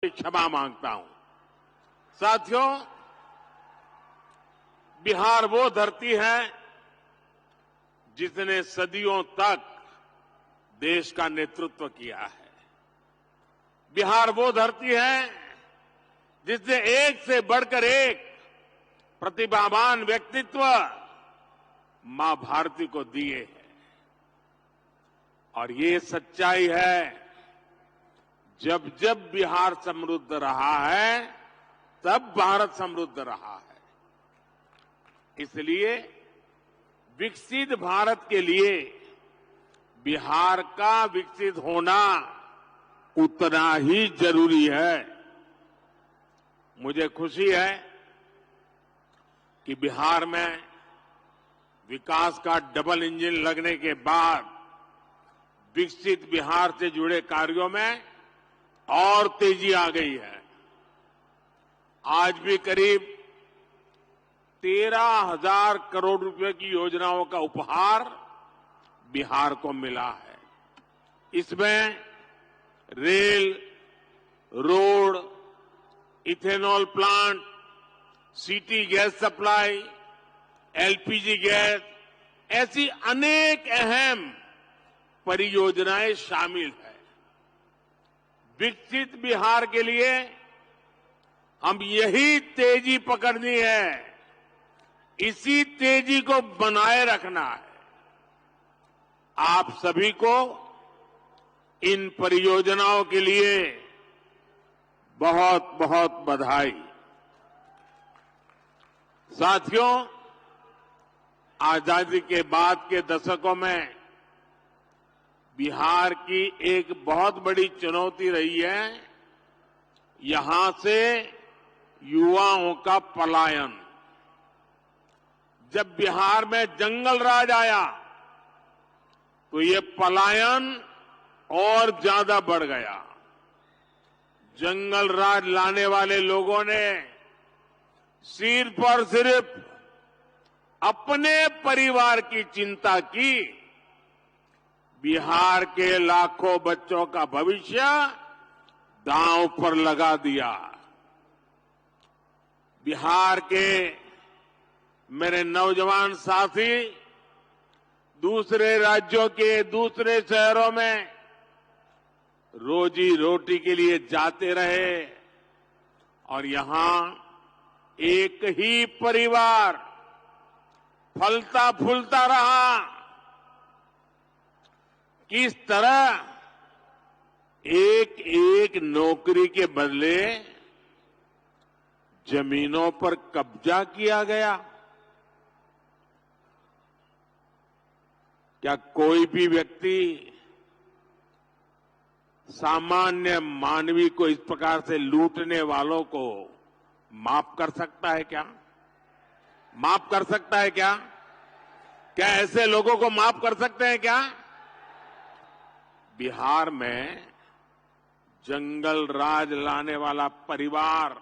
क्षमा मांगता हूं। साथियों, बिहार वो धरती है जिसने सदियों तक देश का नेतृत्व किया है। बिहार वो धरती है जिसने एक से बढ़कर एक प्रतिभावान व्यक्तित्व मां भारती को दिए हैं। और ये सच्चाई है, जब जब बिहार समृद्ध रहा है तब भारत समृद्ध रहा है। इसलिए विकसित भारत के लिए बिहार का विकसित होना उतना ही जरूरी है। मुझे खुशी है कि बिहार में विकास का डबल इंजन लगने के बाद विकसित बिहार से जुड़े कार्यों में और तेजी आ गई है। आज भी करीब 13,000 करोड़ रुपए की योजनाओं का उपहार बिहार को मिला है। इसमें rail, road, ethanol plant, city gas supply, LPG gas, ऐसी अनेक अहम परियोजनाएं शामिल है। विकसित बिहार के लिए हम यही तेजी पकड़नी है, इसी तेजी को बनाए रखना है। आप सभी को इन परियोजनाओं के लिए बहुत बहुत बधाई। साथियों, आजादी के बाद के दशकों में बिहार की एक बहुत बड़ी चुनौती रही है, यहां से युवाओं का पलायन। जब बिहार में जंगल राज आया तो ये पलायन और ज्यादा बढ़ गया। जंगल राज लाने वाले लोगों ने सिर्फ और सिर्फ अपने परिवार की चिंता की, बिहार के लाखों बच्चों का भविष्य दांव पर लगा दिया। बिहार के मेरे नौजवान साथी दूसरे राज्यों के दूसरे शहरों में रोजी रोटी के लिए जाते रहे और यहां एक ही परिवार फलता फूलता रहा। किस तरह एक एक नौकरी के बदले जमीनों पर कब्जा किया गया। क्या कोई भी व्यक्ति सामान्य मानवी को इस प्रकार से लूटने वालों को माफ कर सकता है क्या? माफ कर सकता है क्या? क्या ऐसे लोगों को माफ कर सकते हैं क्या? बिहार में जंगल राज लाने वाला परिवार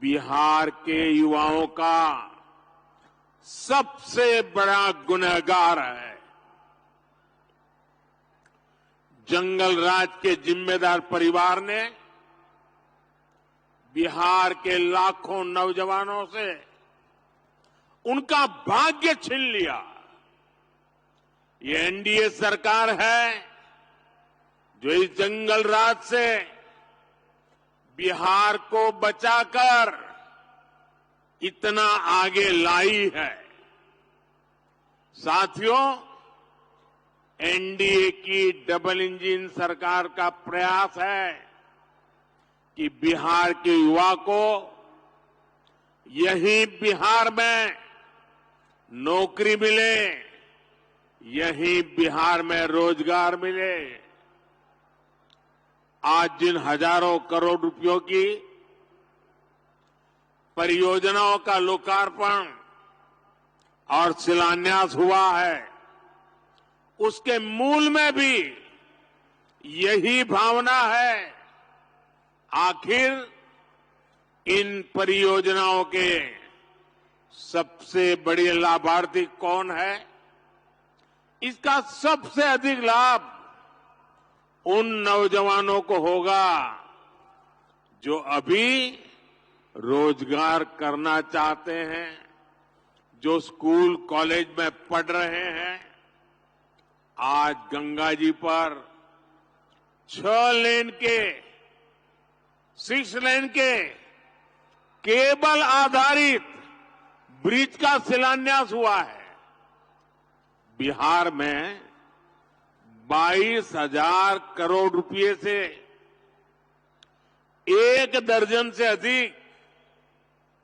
बिहार के युवाओं का सबसे बड़ा गुनहगार है। जंगल राज के जिम्मेदार परिवार ने बिहार के लाखों नौजवानों से उनका भाग्य छीन लिया। ये एनडीए सरकार है जो इस जंगल राज से बिहार को बचाकर इतना आगे लाई है। साथियों, एनडीए की डबल इंजन सरकार का प्रयास है कि बिहार के युवा को यहीं बिहार में नौकरी मिले, यहीं बिहार में रोजगार मिले। आज जिन हजारों करोड़ रुपयों की परियोजनाओं का लोकार्पण और शिलान्यास हुआ है, उसके मूल में भी यही भावना है। आखिर इन परियोजनाओं के सबसे बड़े लाभार्थी कौन है? इसका सबसे अधिक लाभ उन नौजवानों को होगा जो अभी रोजगार करना चाहते हैं, जो स्कूल कॉलेज में पढ़ रहे हैं। आज गंगा जी पर 6 लेन के केबल आधारित ब्रिज का शिलान्यास हुआ है। बिहार में 22,000 करोड़ रुपए से 1 दर्जन से अधिक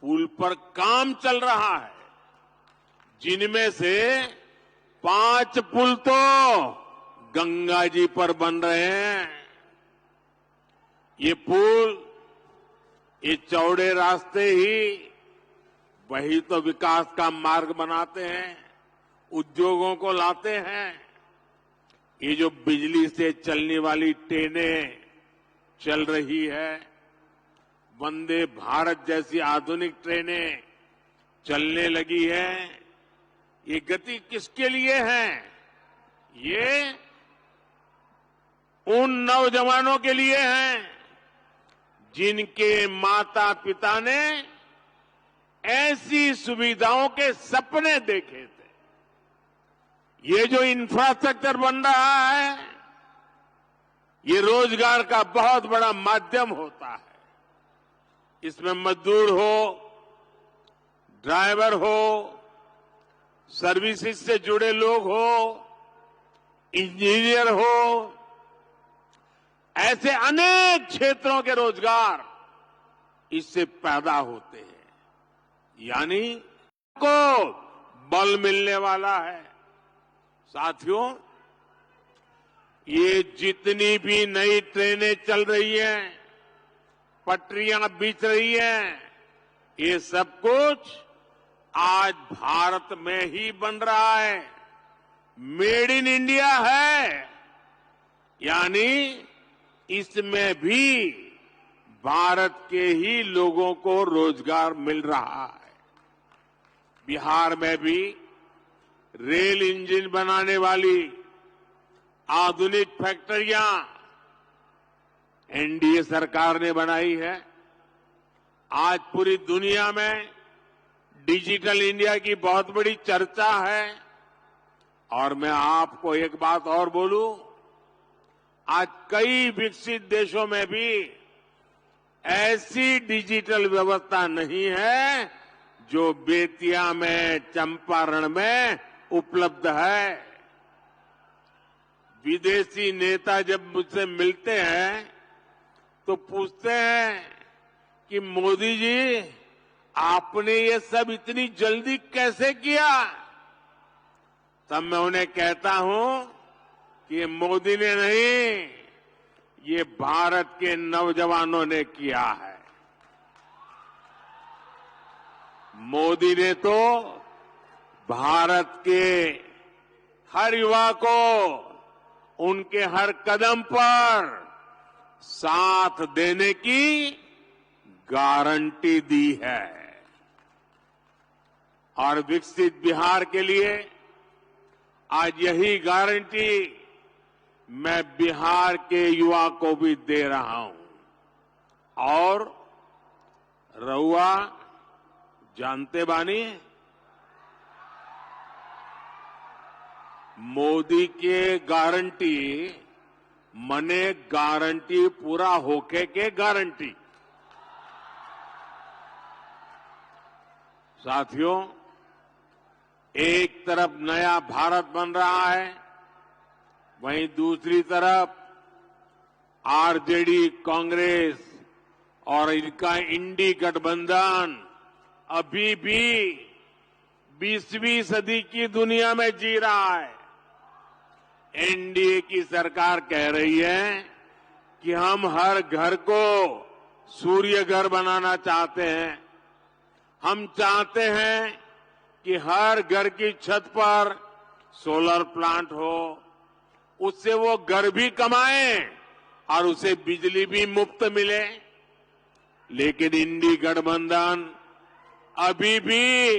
पुल पर काम चल रहा है, जिनमें से 5 पुल तो गंगा जी पर बन रहे हैं। ये पुल, ये चौड़े रास्ते ही वही तो विकास का मार्ग बनाते हैं, उद्योगों को लाते हैं। ये जो बिजली से चलने वाली ट्रेनें चल रही है, वंदे भारत जैसी आधुनिक ट्रेनें चलने लगी है, ये गति किसके लिए है? ये उन नौजवानों के लिए है जिनके माता पिता ने ऐसी सुविधाओं के सपने देखे थे। ये जो इंफ्रास्ट्रक्चर बन रहा है, ये रोजगार का बहुत बड़ा माध्यम होता है। इसमें मजदूर हो, ड्राइवर हो, सर्विसेज से जुड़े लोग हो, इंजीनियर हो, ऐसे अनेक क्षेत्रों के रोजगार इससे पैदा होते हैं। यानी को बल मिलने वाला है। साथियों, ये जितनी भी नई ट्रेनें चल रही हैं, पटरियां बिछ रही हैं, ये सब कुछ आज भारत में ही बन रहा है। मेड इन इंडिया है, यानी इसमें भी भारत के ही लोगों को रोजगार मिल रहा है। बिहार में भी रेल इंजन बनाने वाली आधुनिक फैक्ट्रियां एनडीए सरकार ने बनाई है। आज पूरी दुनिया में डिजिटल इंडिया की बहुत बड़ी चर्चा है। और मैं आपको एक बात और बोलूं, आज कई विकसित देशों में भी ऐसी डिजिटल व्यवस्था नहीं है जो बेतिया में, चंपारण में उपलब्ध है। विदेशी नेता जब मुझसे मिलते हैं तो पूछते हैं कि मोदी जी, आपने ये सब इतनी जल्दी कैसे किया? तब मैं उन्हें कहता हूं कि मोदी ने नहीं, ये भारत के नौजवानों ने किया है। मोदी ने तो भारत के हर युवा को उनके हर कदम पर साथ देने की गारंटी दी है। और विकसित बिहार के लिए आज यही गारंटी मैं बिहार के युवा को भी दे रहा हूं। और रउआ जानते बानी, मोदी के गारंटी मने गारंटी पूरा होके के गारंटी। साथियों, एक तरफ नया भारत बन रहा है, वहीं दूसरी तरफ आरजेडी, कांग्रेस और इनका इंडी गठबंधन अभी भी 20वीं सदी की दुनिया में जी रहा है। एनडीए की सरकार कह रही है कि हम हर घर को सूर्य घर बनाना चाहते हैं। हम चाहते हैं कि हर घर की छत पर सोलर प्लांट हो, उससे वो घर भी कमाए और उसे बिजली भी मुफ्त मिले। लेकिन इंडी गठबंधन अभी भी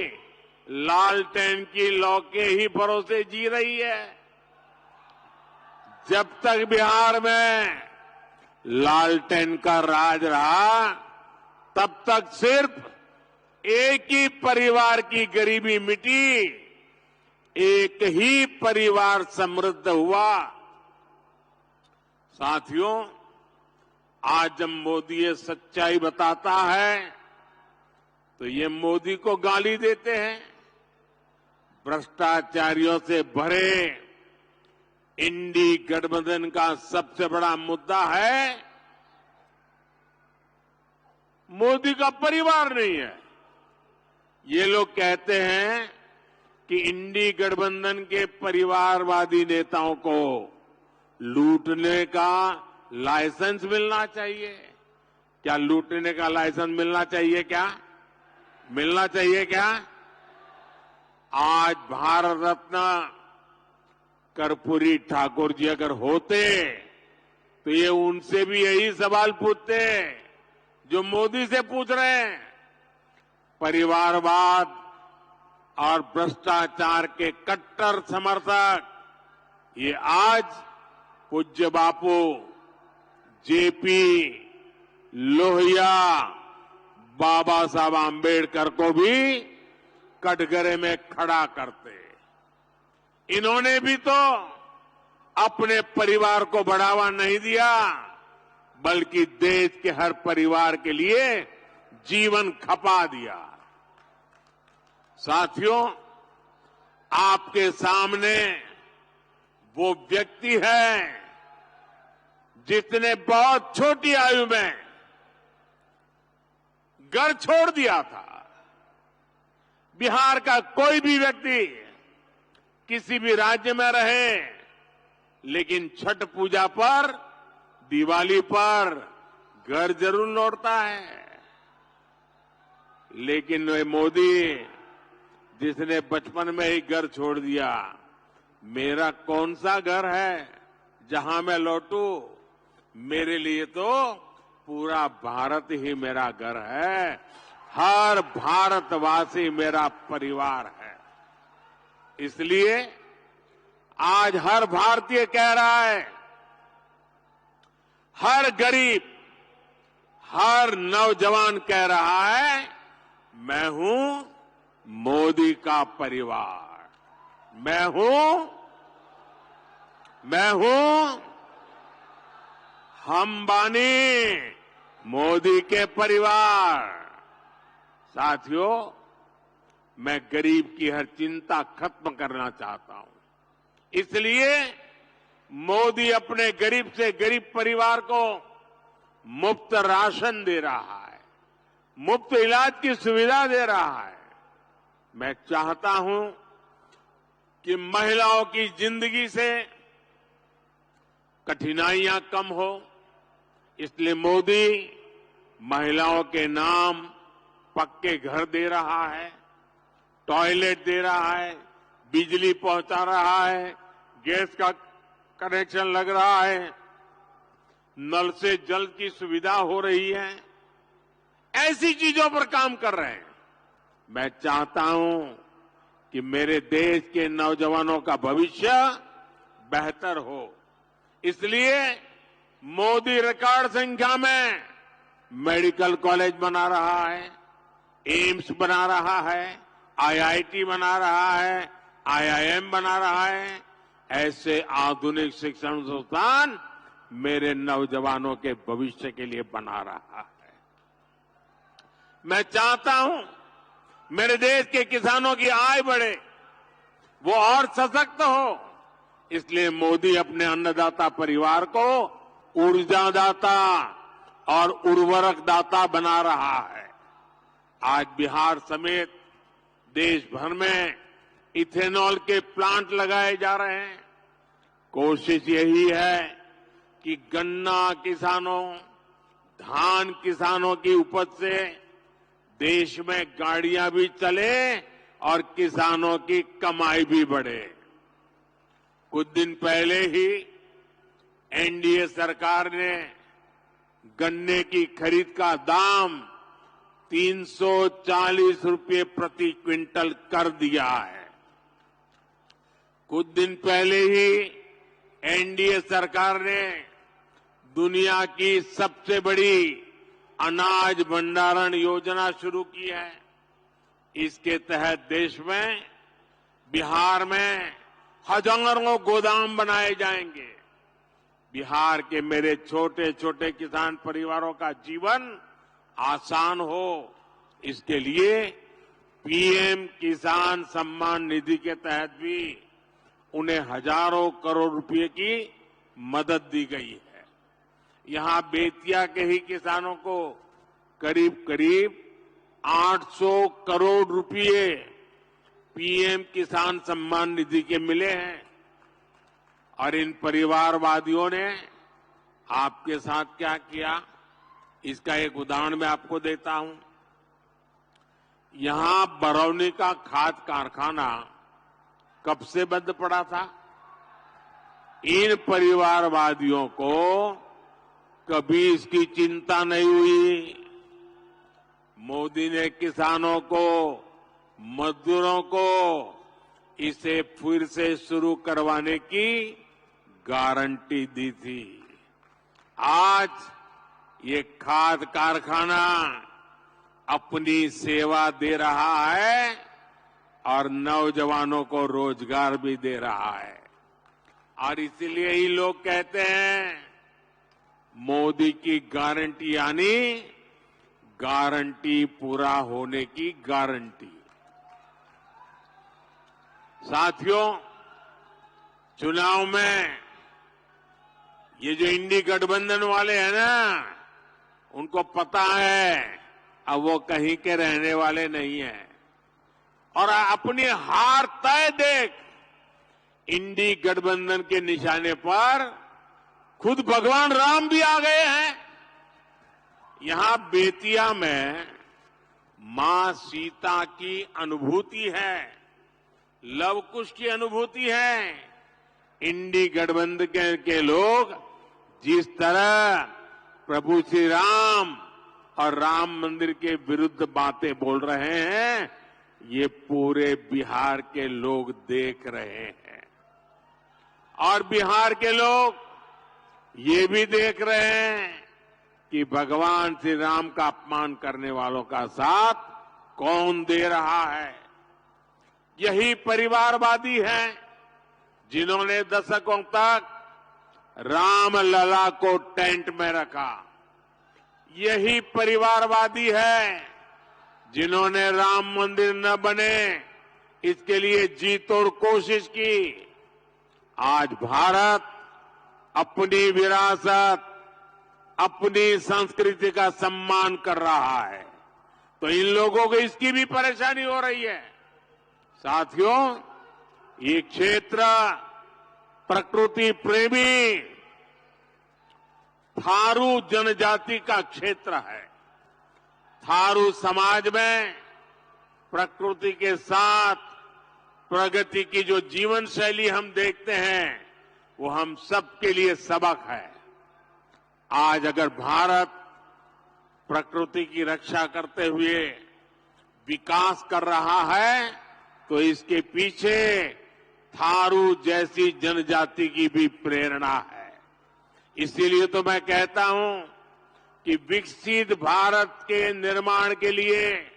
लालटेन की लौ के ही भरोसे जी रही है। जब तक बिहार में लालटेन का राज रहा तब तक सिर्फ एक ही परिवार की गरीबी मिटी, एक ही परिवार समृद्ध हुआ। साथियों, आज जब मोदी ये सच्चाई बताता है तो ये मोदी को गाली देते हैं। भ्रष्टाचारियों से भरे इंडी गठबंधन का सबसे बड़ा मुद्दा है मोदी का परिवार नहीं है। ये लोग कहते हैं कि इंडी गठबंधन के परिवारवादी नेताओं को लूटने का लाइसेंस मिलना चाहिए। क्या लूटने का लाइसेंस मिलना चाहिए? क्या मिलना चाहिए? क्या आज भारत रत्न कर्पूरी ठाकुर जी अगर होते तो ये उनसे भी यही सवाल पूछते जो मोदी से पूछ रहे हैं। परिवारवाद और भ्रष्टाचार के कट्टर समर्थक ये आज पूज्य बापू जेपी लोहिया बाबा साहब आंबेडकर को भी कटघरे में खड़ा करते। इन्होंने भी तो अपने परिवार को बढ़ावा नहीं दिया बल्कि देश के हर परिवार के लिए जीवन खपा दिया। साथियों, आपके सामने वो व्यक्ति है जिसने बहुत छोटी आयु में घर छोड़ दिया था। बिहार का कोई भी व्यक्ति किसी भी राज्य में रहे लेकिन छठ पूजा पर, दिवाली पर घर जरूर लौटता है। लेकिन वे मोदी जिसने बचपन में ही घर छोड़ दिया, मेरा कौन सा घर है जहां मैं लौटूं? मेरे लिए तो पूरा भारत ही मेरा घर है, हर भारतवासी मेरा परिवार है। इसलिए आज हर भारतीय कह रहा है, हर गरीब, हर नौजवान कह रहा है, मैं हूं मोदी का परिवार, मैं हूं हम बानी मोदी के परिवार। साथियों, मैं गरीब की हर चिंता खत्म करना चाहता हूं। इसलिए मोदी अपने गरीब से गरीब परिवार को मुफ्त राशन दे रहा है, मुफ्त इलाज की सुविधा दे रहा है। मैं चाहता हूं कि महिलाओं की जिंदगी से कठिनाइयां कम हो, इसलिए मोदी महिलाओं के नाम पक्के घर दे रहा है, टॉयलेट दे रहा है, बिजली पहुंचा रहा है, गैस का कनेक्शन लग रहा है, नल से जल की सुविधा हो रही है। ऐसी चीजों पर काम कर रहे हैं। मैं चाहता हूं कि मेरे देश के नौजवानों का भविष्य बेहतर हो। इसलिए मोदी रिकॉर्ड संख्या में मेडिकल कॉलेज बना रहा है, एम्स बना रहा है, आईआईटी बना रहा है, आईआईएम बना रहा है। ऐसे आधुनिक शिक्षण संस्थान मेरे नौजवानों के भविष्य के लिए बना रहा है। मैं चाहता हूं मेरे देश के किसानों की आय बढ़े, वो और सशक्त हो। इसलिए मोदी अपने अन्नदाता परिवार को ऊर्जादाता और उर्वरक दाता बना रहा है। आज बिहार समेत देश भर में इथेनॉल के प्लांट लगाए जा रहे हैं। कोशिश यही है कि गन्ना किसानों, धान किसानों की उपज से देश में गाड़ियां भी चले और किसानों की कमाई भी बढ़े। कुछ दिन पहले ही एनडीए सरकार ने गन्ने की खरीद का दाम 340 रुपये प्रति क्विंटल कर दिया है। कुछ दिन पहले ही एनडीए सरकार ने दुनिया की सबसे बड़ी अनाज भंडारण योजना शुरू की है। इसके तहत देश में, बिहार में हजारों गोदाम बनाए जाएंगे। बिहार के मेरे छोटे छोटे किसान परिवारों का जीवन आसान हो, इसके लिए पीएम किसान सम्मान निधि के तहत भी उन्हें हजारों करोड़ रुपए की मदद दी गई है। यहां बेतिया के ही किसानों को करीब करीब 800 करोड़ रुपए पीएम किसान सम्मान निधि के मिले हैं। और इन परिवारवादियों ने आपके साथ क्या किया, इसका एक उदाहरण मैं आपको देता हूं। यहां बरौनी का खाद कारखाना कब से बंद पड़ा था? इन परिवारवादियों को कभी इसकी चिंता नहीं हुई। मोदी ने किसानों को, मजदूरों को इसे फिर से शुरू करवाने की गारंटी दी थी। आज ये खाद कारखाना अपनी सेवा दे रहा है और नौजवानों को रोजगार भी दे रहा है। और इसलिए ही लोग कहते हैं मोदी की गारंटी यानी गारंटी पूरा होने की गारंटी। साथियों, चुनाव में ये जो इंडी गठबंधन वाले हैं ना, उनको पता है अब वो कहीं के रहने वाले नहीं हैं और अपनी हार तय देख इंडी गठबंधन के निशाने पर खुद भगवान राम भी आ गए हैं। यहां बेतिया में मां सीता की अनुभूति है, लव कुश की अनुभूति है। इंडी गठबंधन के लोग जिस तरह प्रभु श्री राम और राम मंदिर के विरुद्ध बातें बोल रहे हैं, ये पूरे बिहार के लोग देख रहे हैं। और बिहार के लोग ये भी देख रहे हैं कि भगवान श्री राम का अपमान करने वालों का साथ कौन दे रहा है। यही परिवारवादी हैं जिन्होंने दशकों तक राम लला को टेंट में रखा। यही परिवारवादी है जिन्होंने राम मंदिर न बने इसके लिए जी तोड़ कोशिश की। आज भारत अपनी विरासत, अपनी संस्कृति का सम्मान कर रहा है, तो इन लोगों को इसकी भी परेशानी हो रही है। साथियों, ये क्षेत्र प्रकृति प्रेमी थारू जनजाति का क्षेत्र है। थारू समाज में प्रकृति के साथ प्रगति की जो जीवन शैली हम देखते हैं, वो हम सबके लिए सबक है। आज अगर भारत प्रकृति की रक्षा करते हुए विकास कर रहा है, तो इसके पीछे थारू जैसी जनजाति की भी प्रेरणा है। इसीलिए तो मैं कहता हूं कि विकसित भारत के निर्माण के लिए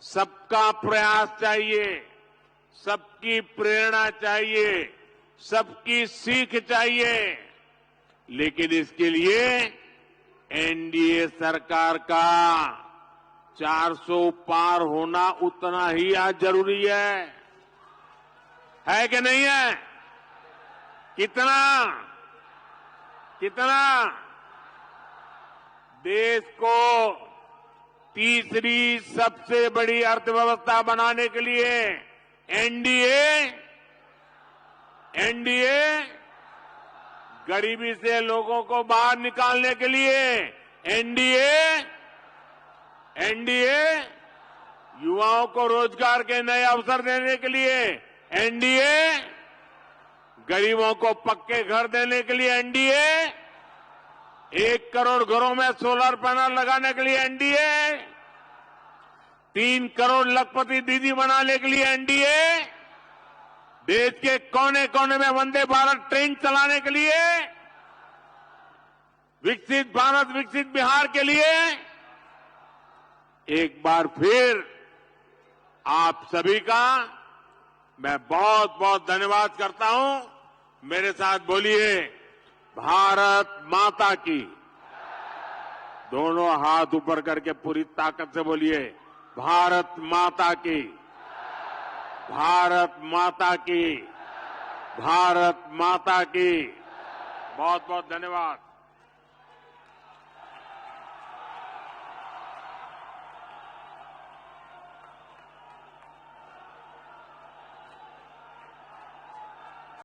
सबका प्रयास चाहिए, सबकी प्रेरणा चाहिए, सबकी सीख चाहिए। लेकिन इसके लिए एनडीए सरकार का 400 पार होना उतना ही आज जरूरी है कि नहीं है? कितना देश को तीसरी सबसे बड़ी अर्थव्यवस्था बनाने के लिए एनडीए गरीबी से लोगों को बाहर निकालने के लिए एनडीए युवाओं को रोजगार के नए अवसर देने के लिए एनडीए गरीबों को पक्के घर देने के लिए एनडीए 1 करोड़ घरों में सोलर पैनल लगाने के लिए एनडीए 3 करोड़ लखपति दीदी बनाने के लिए एनडीए देश के कोने कोने में वंदे भारत ट्रेन चलाने के लिए, विकसित भारत विकसित बिहार के लिए एक बार फिर आप सभी का मैं बहुत बहुत धन्यवाद करता हूं। मेरे साथ बोलिए, भारत माता की। दोनों हाथ ऊपर करके पूरी ताकत से बोलिए, भारत माता की, भारत माता की, भारत माता की। बहुत बहुत धन्यवाद।